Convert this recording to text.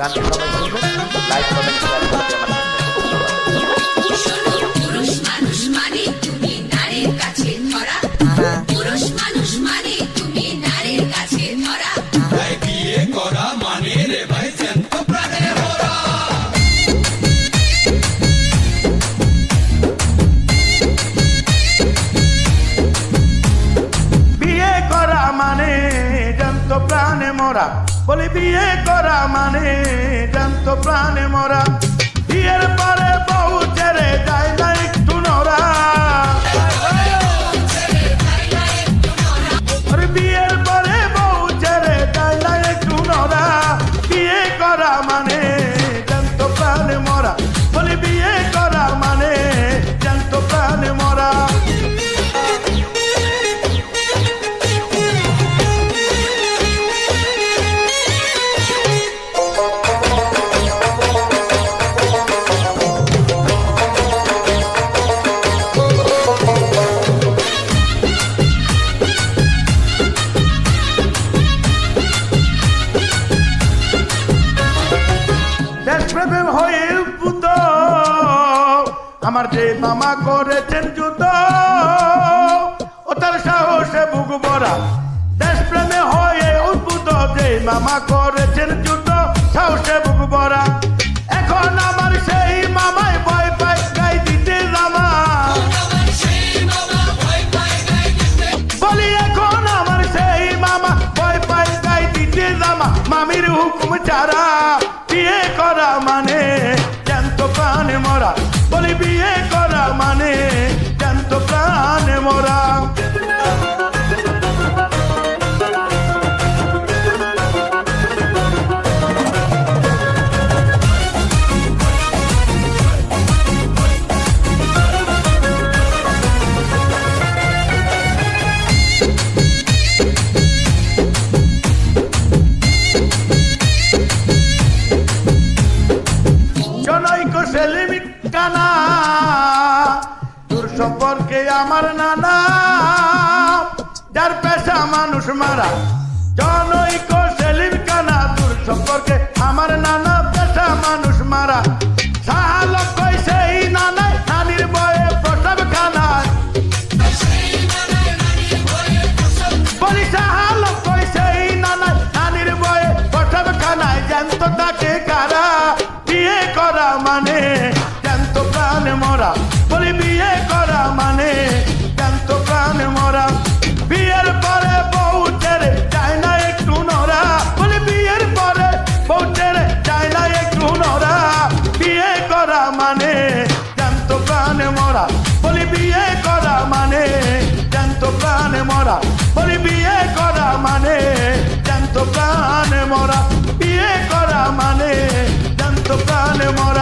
গানটি সবাই শুনবেন, লাইক কমেন্ট শেয়ার করে দিয়ে আমার পুরুষ মানুষ মানে তুমি নারীর কাছে ধরা, পুরুষ মানুষ মানে তুমি নারীর কাছে ধরা, বিয়ে করা মানে রে ভাই জ্যান্ত প্রাণে ভরা। বিয়ে করা মানে জ্যান্ত প্রাণে মরা, বলি বিয়ে করা মানে জ্যান্ত প্রাণে মরা। বিয়ের পরে বউ ছেড়ে যায় না একটু নরা, বিয়ের পরে বউ ছেড়ে যায় না একটু নরা। বিয়ে করা মানে জ্যান্ত প্রাণে মরা, বলি বিয়ে করা মানে জ্যান্ত প্রাণে মরা। দেশপ্রেমে হয়ে উদ্ভূত আমার যে মামা করেছেন যুদ্ধ, ও তার সাহসে বুক ভরা। দেশপ্রেমে হয়ে উদ্ভূত যে মামা করেছেন যুদ্ধ, সাহসে বুক ভরা। এখন আমার সেই মামায় ভয় পায় গাই দিতে জামা, বলি এখন আমার সেই মামা ভয় পায় গাই দিতে জামা। মামির হুকুম ছাড়া বিয়ে করা মানে জ্যান্ত প্রাণে মরা, বলি বিয়ে করা মানে জ্যান্ত প্রাণে মরা। জনৈক সেলিম কানা তোর সম্পর্কে আমার নানা, যার পেশা মানুষ মারা। জনৈক সেলিম কানা তোর সম্পর্কে আমার নানা, পেশা মানুষ মারা। সাহালক কই সেই নানাই নানির বয়ে প্রসব খানায়, বলি সাহালক কই সেই নানাই নানির বয়ে প্রসব খানায়। জ্যান্ত তাকে কারা বিয়ে করা মানে জ্যান্ত প্রাণে মরা, বলি বিয়ে করা মানে জ্যান্ত প্রাণে মরা। বিয়ের পরে বউ ছেড়ে যায় না একটু নরা, বলি বিয়ের পরে বউ ছেড়ে যায় না একটু নরা। বিয়ে করা মানে জ্যান্ত প্রাণে মরা, বলি বিয়ে করা মানে জ্যান্ত প্রাণে মরা, বলি বিয়ে করা মানে জ্যান্ত প্রাণে মরা। বিয়ে করা মানে জ্যান্ত প্রাণে মরা।